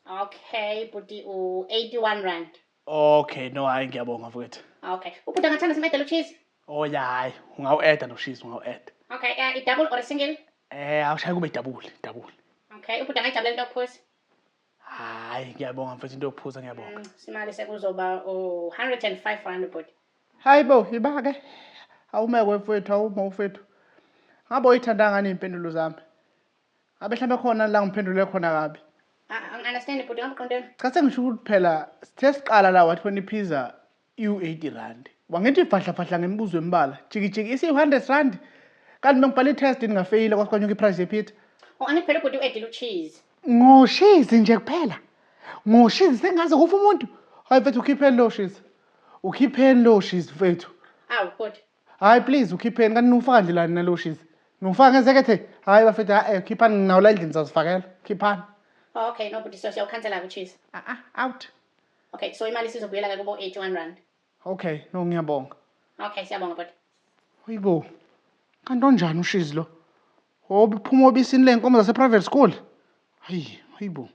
Okay, bhuti u-81 rand. Okay, no hayi ngiyabonga mfowethu. Okay. Ubhuti angathanda simedele ucheese? Oh ya hayi, ungawu-add noshisi, ungawu-add. Okay, i-double or a-single? Awushaye kube double. Okay, ubhuti angayijabulela into yokuphuza? Hayi, ngiyabonga mfethu into yokuphuza ngiyabonga. Simali sekuzoba 105 rand bhuti. Hayibo, yiba-ke. Awumekwe mfowethu, awuma mfowethu. Ngabe uyithanda ngani iy'mpendulo zami? Ngabe mhlawumbe khona la ngiphendule khona kabi. Angi-understand bhuti, ngabe uqondeni? Cha sengisho ukuthi phela sithe siqala la wathi wena iphiza iwu-80 rand. Wangithi ifahla ngemibuzo emibala. Jiki isi-100 rand. Kanti bengibhala i-test ngingafeyila kwasikonyuka i-price yepizza. Angithi phela ubhuti u-add ucheese. Ngoshizi nje kuphela. Ngoshizi sengaze kufa umuntu. Hayi mfethu ukhipheni lo shizi. Ukhipheni lo shizi mfethu. Awu bhuti. Hayi please ukhipheni kanti nufaka ndlelani nalo shizi. Nufaka ngezekethe. Hayi bafethu khiphani nginawo la endlini sizazifakela. Khiphani. Okay, no bhuti siyawukhansela ucheese. Out. Okay, so imali sizobuyela ke kubo 81 rand. Okay, no ngiyabonga. Okay, siyabonga bhuti. Hayibo. Kanti onjani ushizi lo? Ophuma obisini lenkomo zase private school? Hayibo.